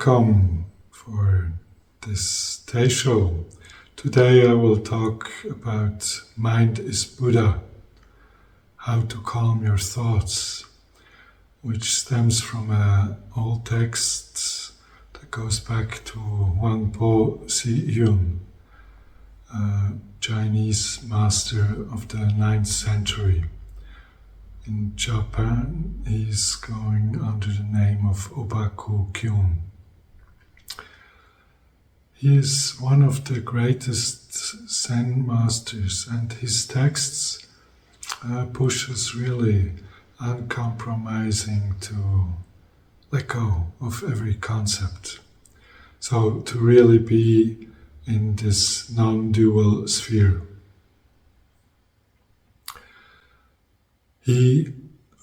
Welcome for this Teisho. Today I will talk about mind is Buddha, how to calm your thoughts, which stems from an old text that goes back to Huan a Chinese master of the 9th century. In Japan, he's going under the name of Obaku Kyun. He is one of the greatest Zen masters, and his texts push us really uncompromising to let go of every concept. So to really be in this non-dual sphere. He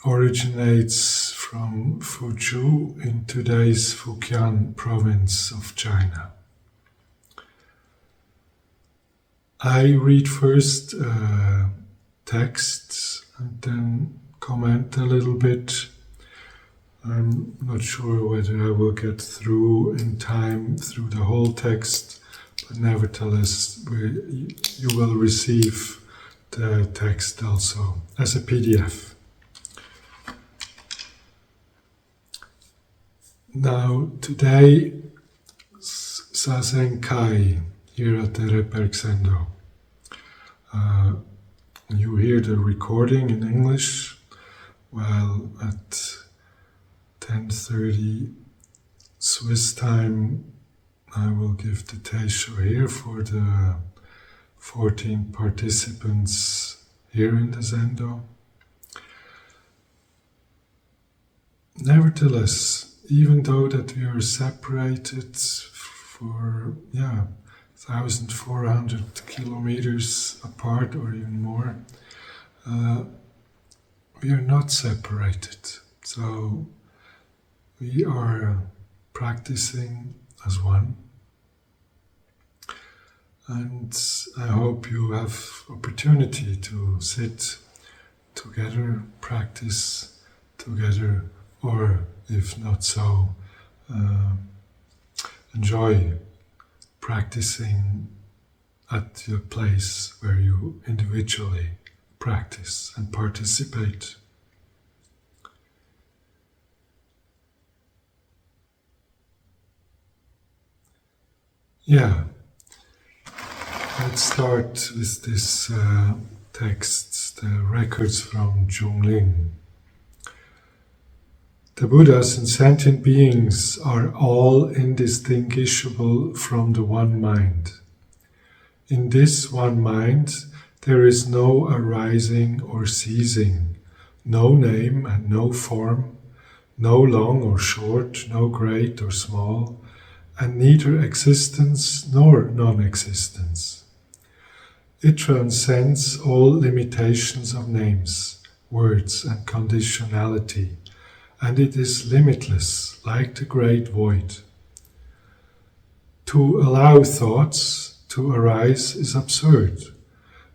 originates from Fuzhou in today's Fujian province of China. I read first texts and then comment a little bit. I'm not sure whether I will get through in time through the whole text, but nevertheless you will receive the text also as a PDF. Now today, Zazenkai here at the Rebberg Zendo. You hear the recording in English, while at 10:30 Swiss time I will give the Teisho here for the 14 participants here in the Zendo. Nevertheless, even though that we are separated for 1,400 kilometers apart or even more, we are not separated. So we are practicing as one. And I hope you have opportunity to sit together, practice together, or if not so, enjoy practicing at your place where you individually practice and participate. Let's start with this text, the records from Zhongling. The Buddhas and sentient beings are all indistinguishable from the one mind. In this one mind, there is no arising or ceasing, no name and no form, no long or short, no great or small, and neither existence nor non-existence. It transcends all limitations of names, words, and conditionality, and it is limitless, like the great void. To allow thoughts to arise is absurd,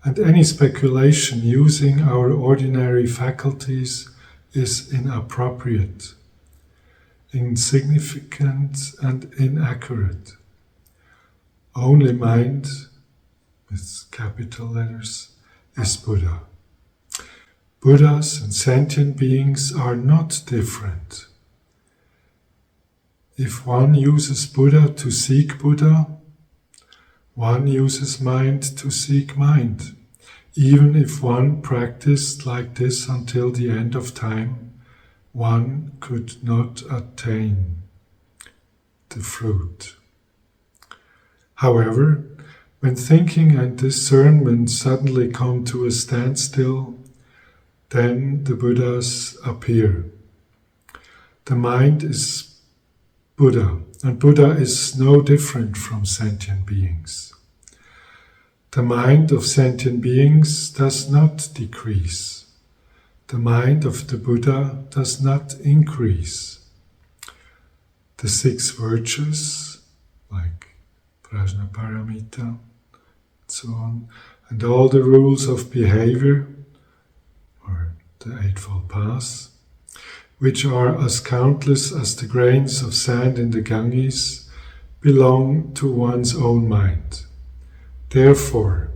and any speculation using our ordinary faculties is inappropriate, insignificant, and inaccurate. Only mind, with capital letters, is Buddha. Buddhas and sentient beings are not different. If one uses Buddha to seek Buddha, one uses mind to seek mind. Even if one practiced like this until the end of time, one could not attain the fruit. However, when thinking and discernment suddenly come to a standstill, then the Buddhas appear. The mind is Buddha, and Buddha is no different from sentient beings. The mind of sentient beings does not decrease. The mind of the Buddha does not increase. The 6 virtues, like Prajnaparamita, so on, and all the rules of behavior, or the Eightfold Paths, which are as countless as the grains of sand in the Ganges, belong to one's own mind. Therefore,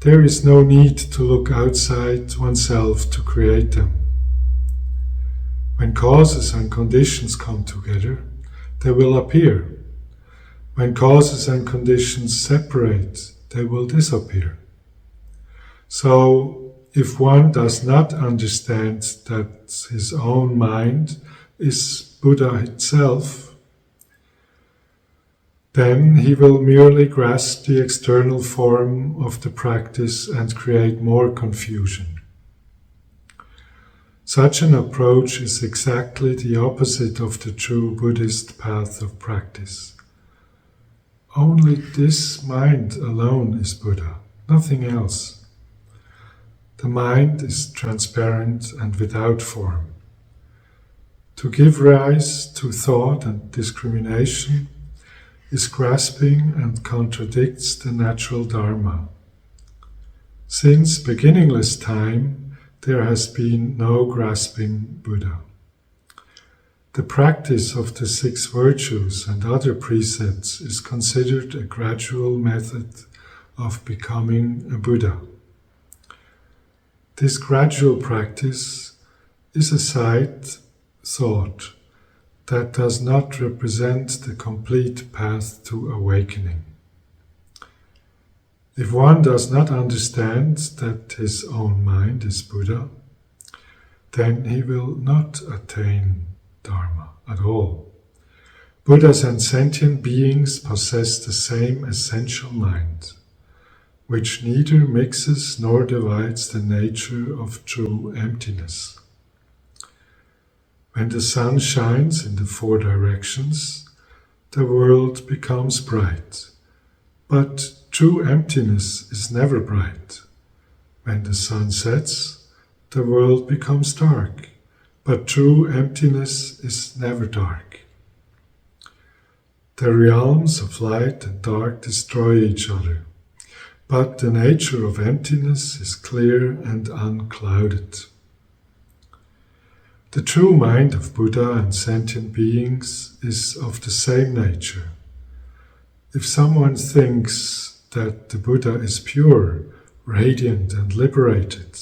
there is no need to look outside oneself to create them. When causes and conditions come together, they will appear. When causes and conditions separate, they will disappear. So, if one does not understand that his own mind is Buddha itself, then he will merely grasp the external form of the practice and create more confusion. Such an approach is exactly the opposite of the true Buddhist path of practice. Only this mind alone is Buddha, nothing else. The mind is transparent and without form. To give rise to thought and discrimination is grasping and contradicts the natural Dharma. Since beginningless time, there has been no grasping Buddha. The practice of the 6 virtues and other precepts is considered a gradual method of becoming a Buddha. This gradual practice is a side thought that does not represent the complete path to awakening. If one does not understand that his own mind is Buddha, then he will not attain Dharma at all. Buddhas and sentient beings possess the same essential mind, which neither mixes nor divides the nature of true emptiness. When the sun shines in the 4 directions, the world becomes bright. But true emptiness is never bright. When the sun sets, the world becomes dark. But true emptiness is never dark. The realms of light and dark destroy each other. But the nature of emptiness is clear and unclouded. The true mind of Buddha and sentient beings is of the same nature. If someone thinks that the Buddha is pure, radiant and liberated,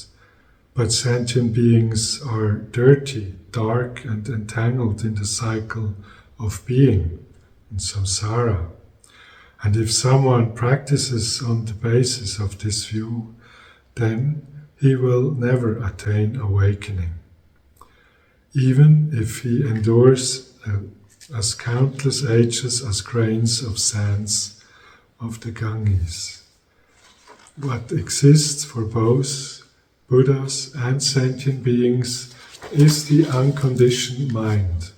but sentient beings are dirty, dark and entangled in the cycle of being, in samsara, and if someone practices on the basis of this view, then he will never attain awakening, even if he endures as countless ages as grains of sands of the Ganges. What exists for both Buddhas and sentient beings is the unconditioned mind,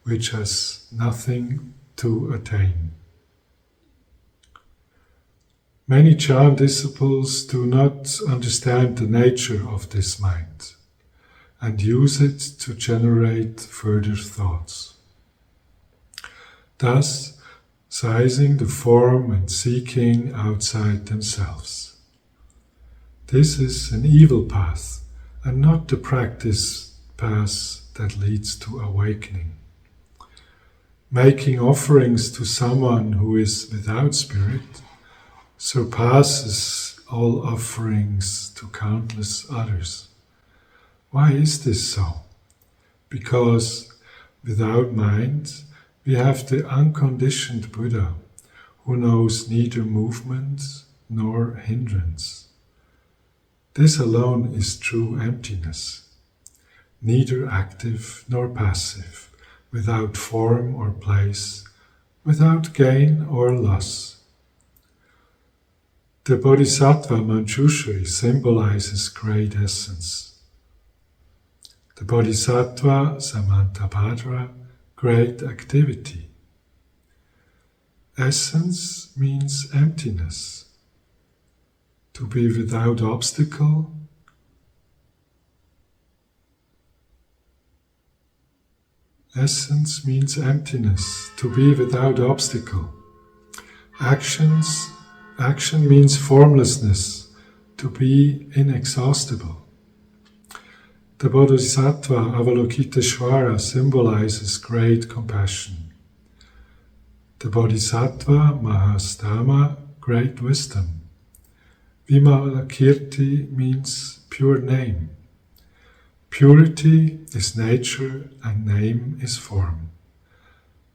which has nothing to attain. Many Chan disciples do not understand the nature of this mind and use it to generate further thoughts, thus seizing the form and seeking outside themselves. This is an evil path and not the practice path that leads to awakening. Making offerings to someone who is without spirit surpasses all offerings to countless others. Why is this so? Because without mind, we have the unconditioned Buddha, who knows neither movement nor hindrance. This alone is true emptiness, neither active nor passive, without form or place, without gain or loss. The Bodhisattva Manjushri symbolizes great essence. The Bodhisattva Samantabhadra, great activity. Essence means emptiness. To be without obstacle. Essence means emptiness, to be without obstacle. Action means formlessness, to be inexhaustible. The Bodhisattva Avalokiteshvara symbolizes great compassion. The Bodhisattva Mahastama, great wisdom. Vimalakirti means pure name. Purity is nature and name is form.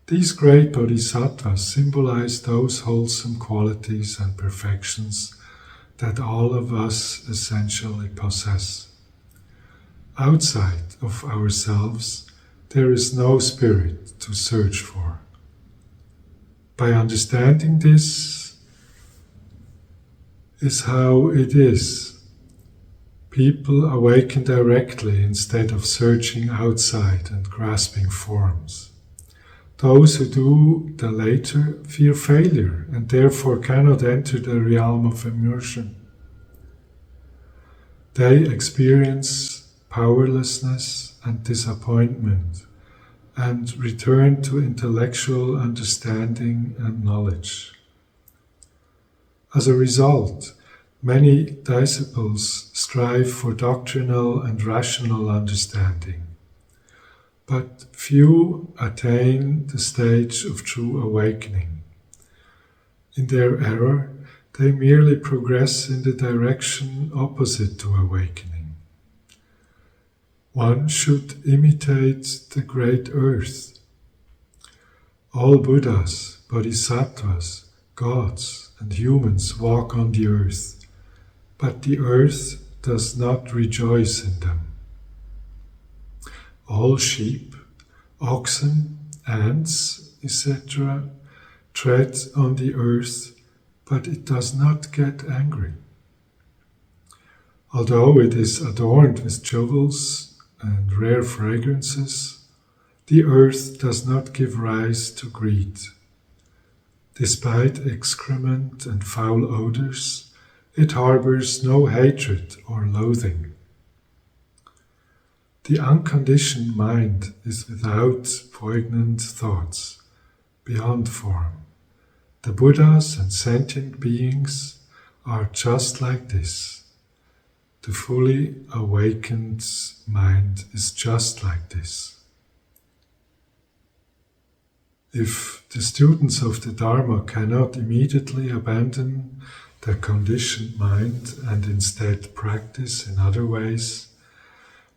These great bodhisattvas symbolize those wholesome qualities and perfections that all of us essentially possess. Outside of ourselves, there is no spirit to search for. By understanding this is how it is. People awaken directly instead of searching outside and grasping forms. Those who do the latter fear failure and therefore cannot enter the realm of immersion. They experience powerlessness and disappointment and return to intellectual understanding and knowledge. As a result, many disciples strive for doctrinal and rational understanding, but few attain the stage of true awakening. In their error, they merely progress in the direction opposite to awakening. One should imitate the great earth. All Buddhas, Bodhisattvas, gods, and humans walk on the earth, but the earth does not rejoice in them. All sheep, oxen, ants, etc. tread on the earth, but it does not get angry. Although it is adorned with jewels and rare fragrances, the earth does not give rise to greed. Despite excrement and foul odors, it harbors no hatred or loathing. The unconditioned mind is without poignant thoughts, beyond form. The Buddhas and sentient beings are just like this. The fully awakened mind is just like this. If the students of the Dharma cannot immediately abandon their conditioned mind and instead practice in other ways,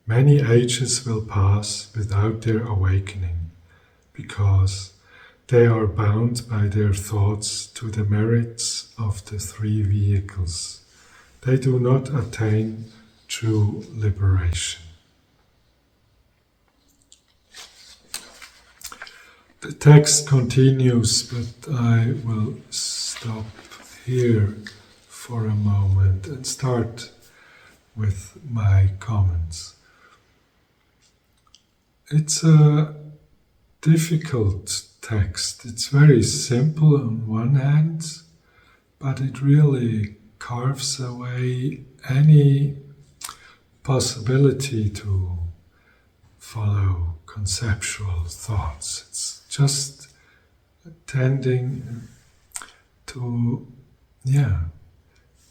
many ages will pass without their awakening, because they are bound by their thoughts to the merits of the three vehicles. They do not attain true liberation. The text continues, but I will stop here for a moment and start with my comments. It's a difficult text. It's very simple on one hand, but it really carves away any possibility to follow conceptual thoughts. It's just tending to,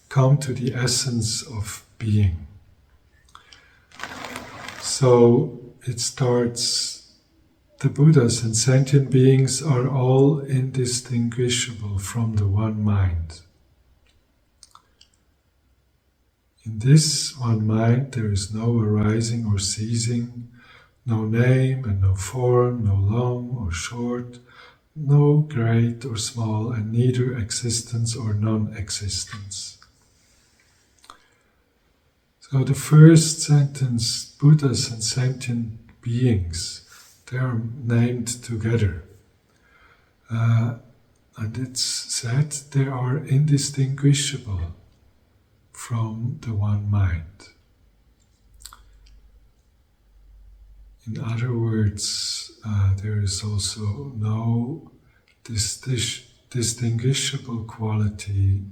come to the essence of being. So it starts, the Buddhas and sentient beings are all indistinguishable from the one mind. In this one mind there is no arising or ceasing, no name and no form, no long or short, no great or small, and neither existence or non-existence. So the first sentence, Buddhas and sentient beings, they are named together. And it's said they are indistinguishable from the one mind. In other words, there is also no distinguishable quality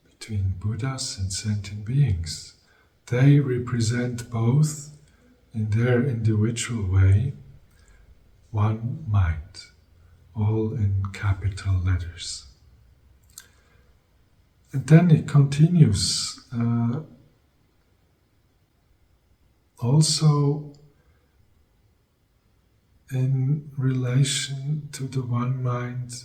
between Buddhas and sentient beings. They represent both, in their individual way, one mind, all in capital letters. And then it continues. also in relation to the one mind,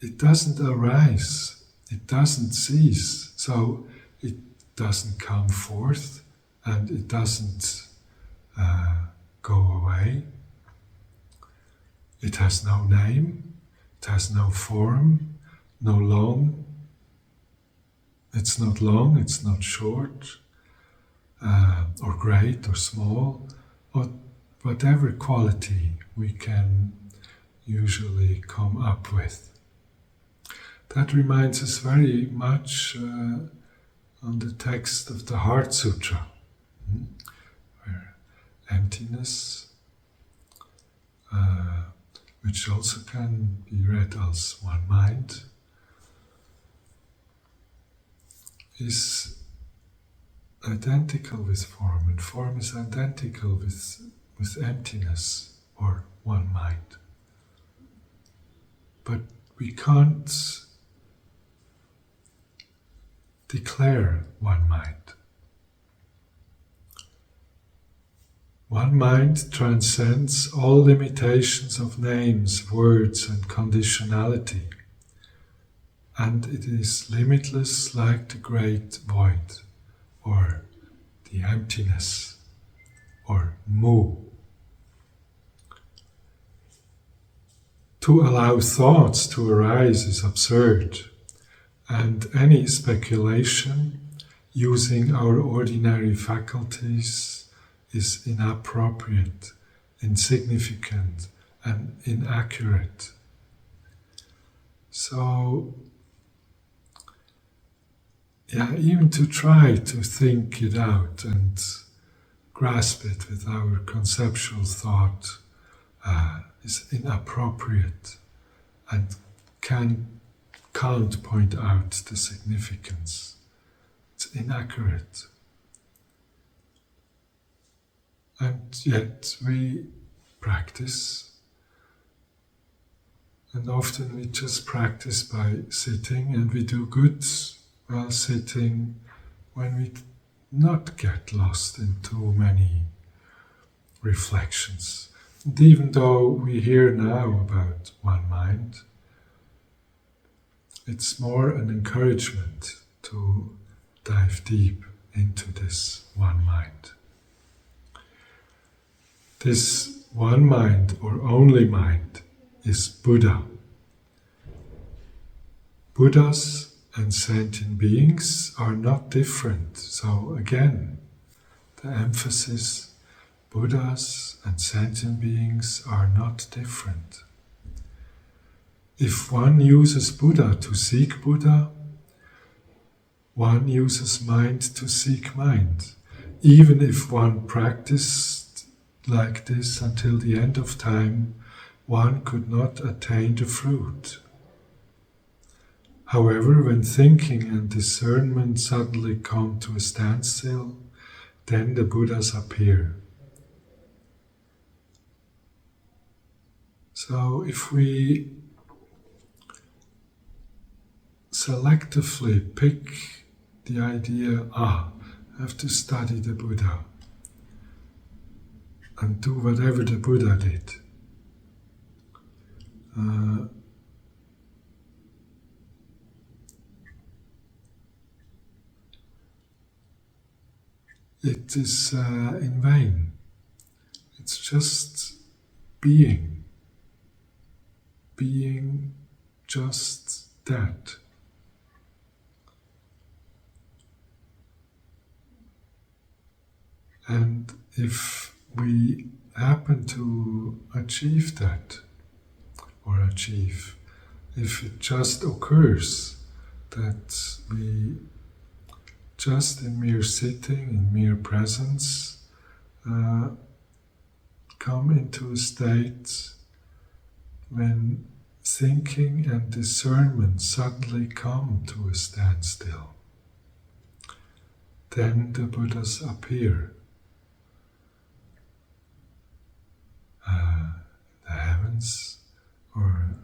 it doesn't arise, it doesn't cease, so it doesn't come forth and it doesn't go away. It has no name, it has no form, no long. It's not long, it's not short, or great or small, or whatever quality we can usually come up with. That reminds us very much on the text of the Heart Sutra, where emptiness, which also can be read as one mind, is identical with form, and form is identical with emptiness or one mind. But we can't declare one mind. One mind transcends all limitations of names, words, and conditionality, and it is limitless like the great void, or the emptiness, or mu. To allow thoughts to arise is absurd, and any speculation using our ordinary faculties is inappropriate, insignificant, and inaccurate. So, even to try to think it out and grasp it with our conceptual thought is inappropriate and can't point out the significance. It's inaccurate. And yet we practice, and often we just practice by sitting, and we do good while sitting when we not get lost in too many reflections. And even though we hear now about one mind, it's more an encouragement to dive deep into this one mind. This one mind, or only mind, is Buddha. Buddhas and sentient beings are not different. So again, the emphasis, Buddhas and sentient beings are not different. If one uses Buddha to seek Buddha, one uses mind to seek mind. Even if one practiced like this until the end of time, one could not attain the fruit. However, when thinking and discernment suddenly come to a standstill, then the Buddhas appear. So if we selectively pick the idea, I have to study the Buddha and do whatever the Buddha did, it is in vain. It's just being just that. And if we happen to achieve that, if it just occurs that we just in mere sitting, in mere presence, come into a state when thinking and discernment suddenly come to a standstill, then the Buddhas appear. The heavens, or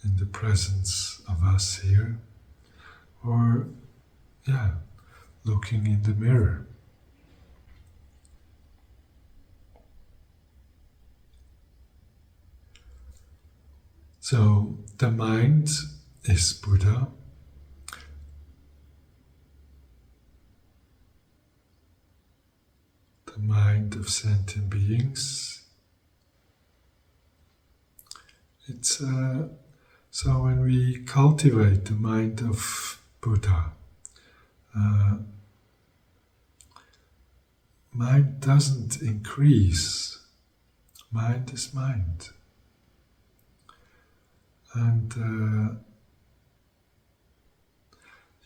in the presence of us here, or looking in the mirror. So the mind is Buddha. The mind of sentient beings. It's so when we cultivate the mind of Buddha, mind doesn't increase. Mind is mind. And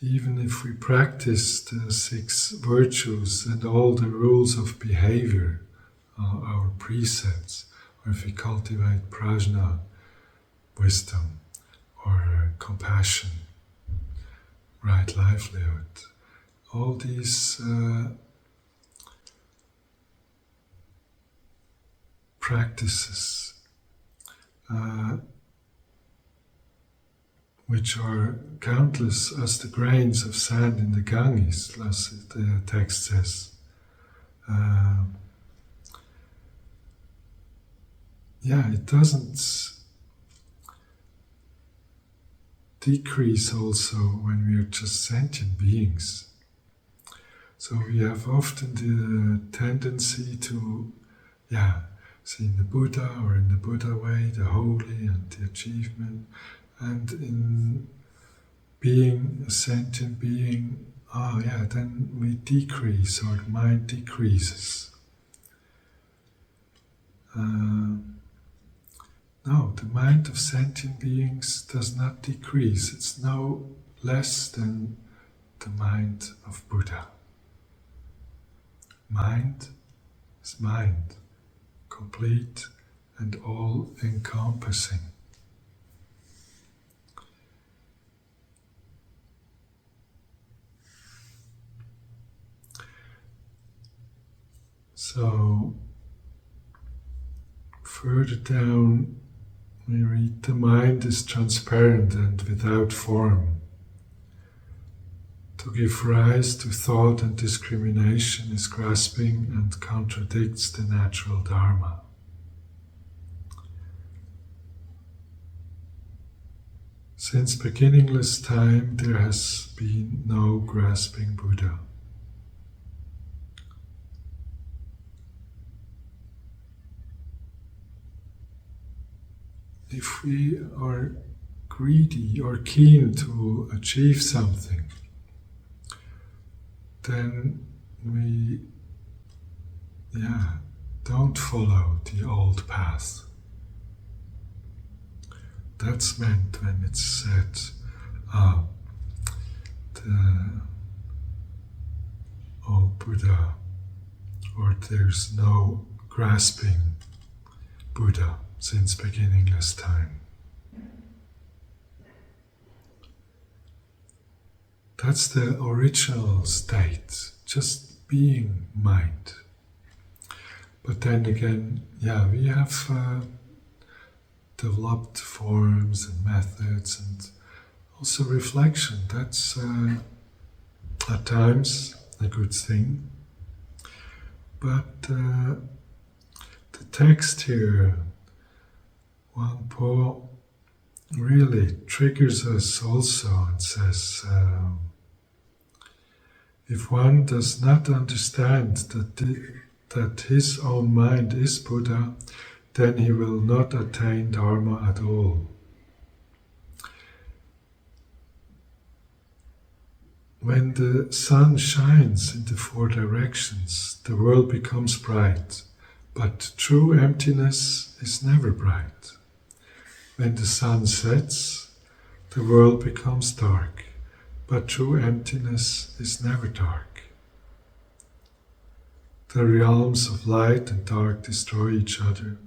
even if we practice the 6 virtues and all the rules of behavior, our precepts, or if we cultivate prajna, wisdom, or compassion, right livelihood, all these practices which are countless as the grains of sand in the Ganges, as the text says. It doesn't decrease also when we are just sentient beings. So we have often the tendency to, see in the Buddha or in the Buddha way, the holy and the achievement, and in being a sentient being, then we decrease, or the mind decreases. No, the mind of sentient beings does not decrease. It's no less than the mind of Buddha. Mind is mind, complete and all-encompassing. So, further down, we read, the mind is transparent and without form. To give rise to thought and discrimination is grasping and contradicts the natural Dharma. Since beginningless time, there has been no grasping Buddha. If we are greedy or keen to achieve something, then we don't follow the old path. That's meant when it's said, the old Buddha, or there's no grasping Buddha since beginningless time. That's the original state, just being mind. But then again, we have developed forms and methods and also reflection. That's at times a good thing. But the text here, Huan Po, really triggers us also and says, if one does not understand that his own mind is Buddha, then he will not attain Dharma at all. When the sun shines in the 4 directions, the world becomes bright, but true emptiness is never bright. When the sun sets, the world becomes dark, but true emptiness is never dark. The realms of light and dark destroy each other,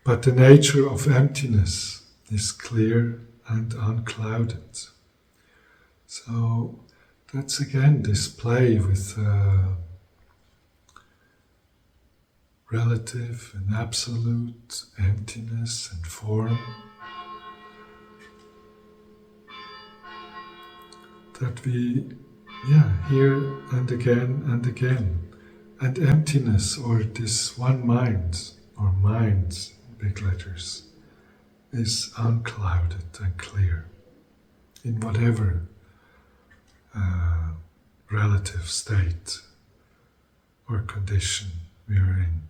but the nature of emptiness is clear and unclouded. So that's again this play with relative and absolute emptiness and form. That we hear and again. And emptiness, or this one mind, or minds, big letters, is unclouded and clear in whatever relative state or condition we are in.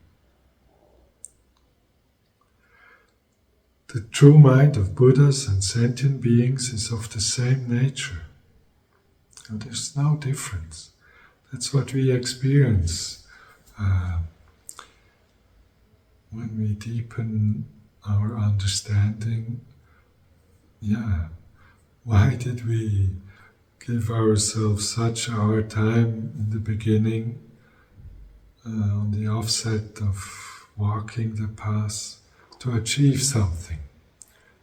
The true mind of Buddhas and sentient beings is of the same nature, and there's no difference. That's what we experience when we deepen our understanding. Yeah, why did we give ourselves such a hard time in the beginning, on the offset of walking the path, to achieve something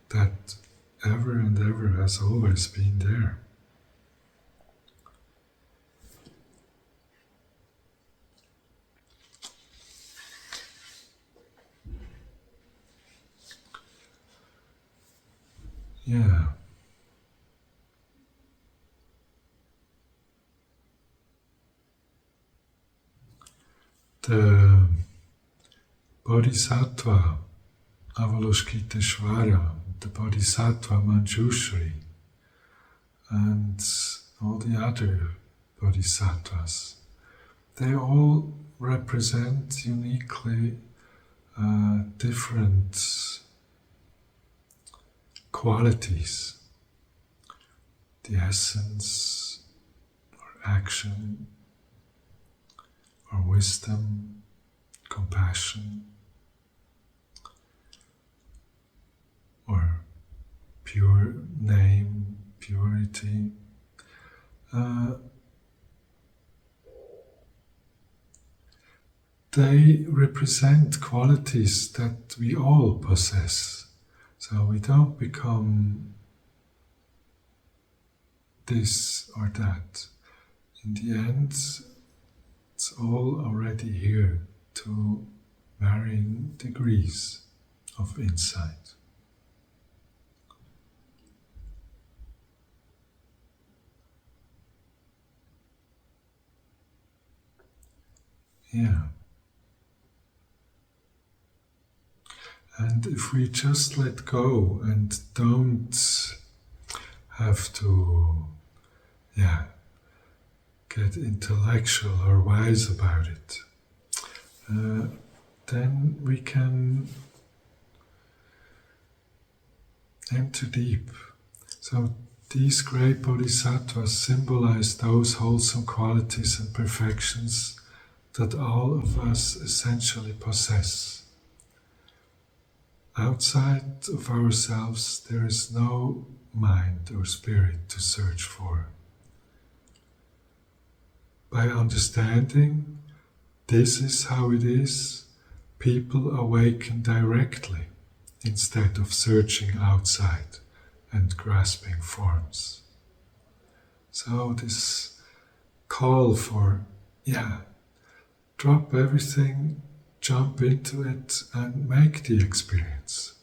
that ever and ever has always been there? Yeah. The Bodhisattva Avalokiteshvara, the Bodhisattva Manjushri, and all the other Bodhisattvas, they all represent uniquely different qualities, the essence or action or wisdom, compassion, or pure name, purity. They represent qualities that we all possess. So we don't become this or that. In the end, it's all already here to varying degrees of insight. Yeah. And if we just let go and don't have to, get intellectual or wise about it, then we can enter deep. So these great bodhisattvas symbolize those wholesome qualities and perfections that all of us essentially possess. Outside of ourselves, there is no mind or spirit to search for. By understanding this is how it is, people awaken directly instead of searching outside and grasping forms. So this call for, drop everything, jump into it and make the experience.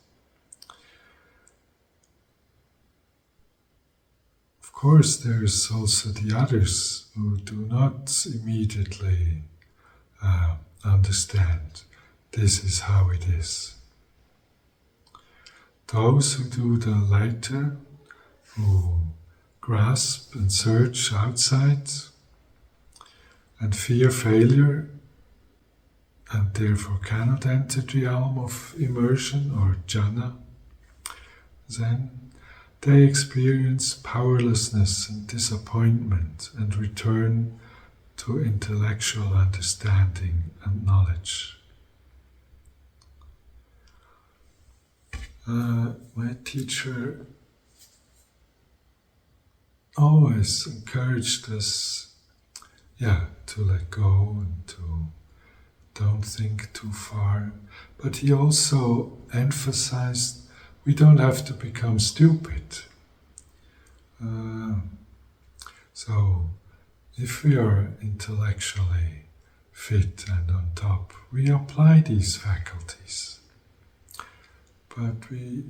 Of course, there's also the others who do not immediately understand this is how it is. Those who do the latter, who grasp and search outside and fear failure, and therefore cannot enter the realm of immersion or jhana, then they experience powerlessness and disappointment and return to intellectual understanding and knowledge. My teacher always encouraged us, to let go and to don't think too far. But he also emphasized we don't have to become stupid. So if we are intellectually fit and on top, we apply these faculties. But we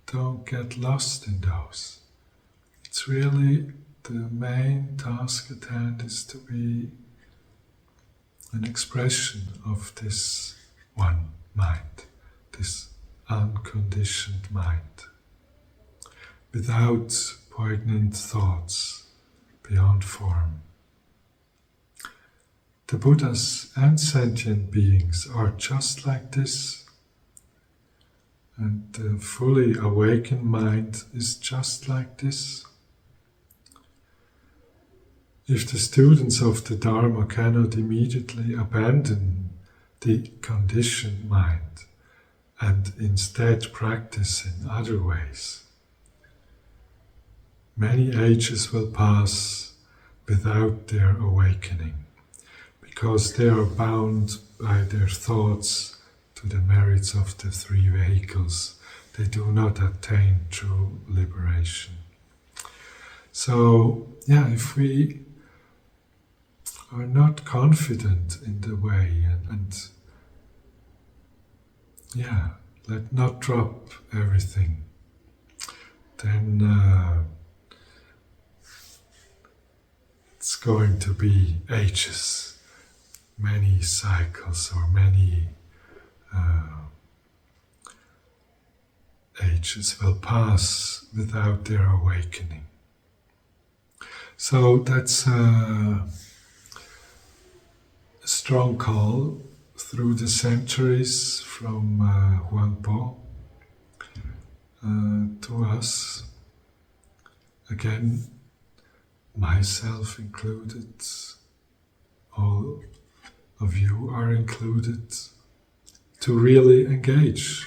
don't get lost in those. It's really the main task at hand is to be an expression of this one mind, this unconditioned mind, without poignant thoughts beyond form. The Buddhas and sentient beings are just like this, and the fully awakened mind is just like this. If the students of the Dharma cannot immediately abandon the conditioned mind and instead practice in other ways, many ages will pass without their awakening, because they are bound by their thoughts to the merits of the three vehicles. They do not attain true liberation. So, if we are not confident in the way and let not drop everything, then it's going to be ages, many cycles or many ages will pass without their awakening. So that's a strong call through the centuries from Huan to us, again, myself included, all of you are included, to really engage,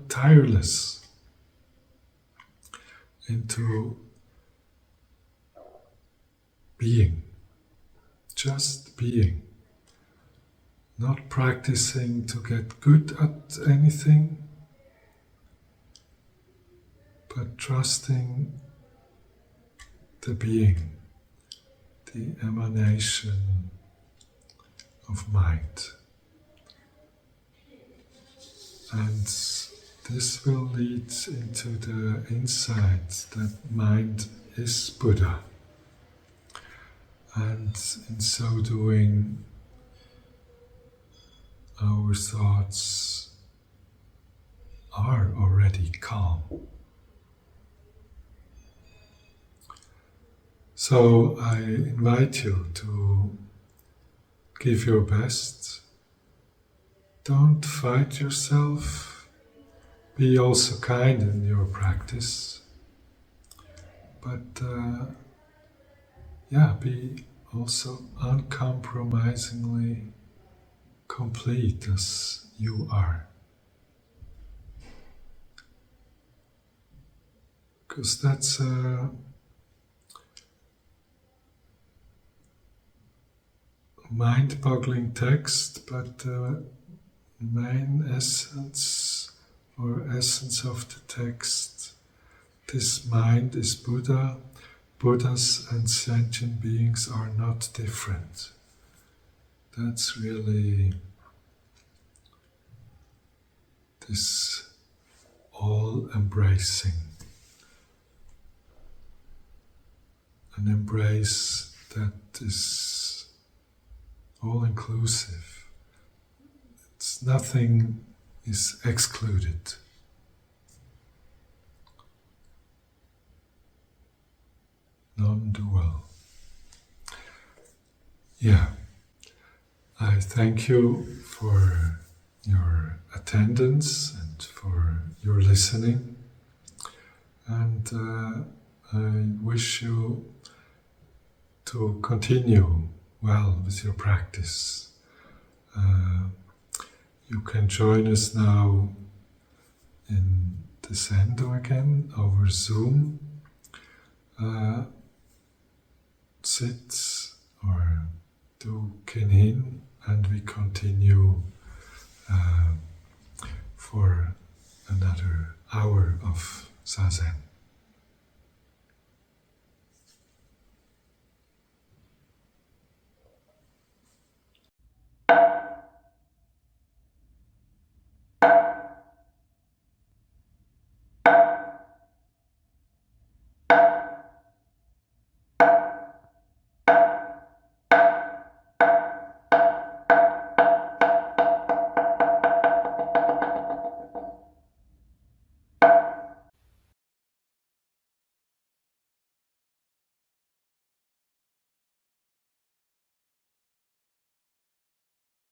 tireless, into being, just being, not practicing to get good at anything, but trusting the being, the emanation of mind. And this will lead into the insight that mind is Buddha. And in so doing, our thoughts are already calm. So I invite you to give your best. Don't fight yourself. Be also kind in your practice. But be also uncompromisingly complete as you are. Because that's a mind-boggling text, but the main essence or essence of the text, this mind is Buddha. Buddhas and sentient beings are not different. That's really this all-embracing, an embrace that is all-inclusive. Nothing is excluded. Non-dual. I thank you for your attendance and for your listening, and I wish you to continue well with your practice. You can join us now in the Zendo again over Zoom. Sit or do Kinhin, and we continue for another hour of Zazen.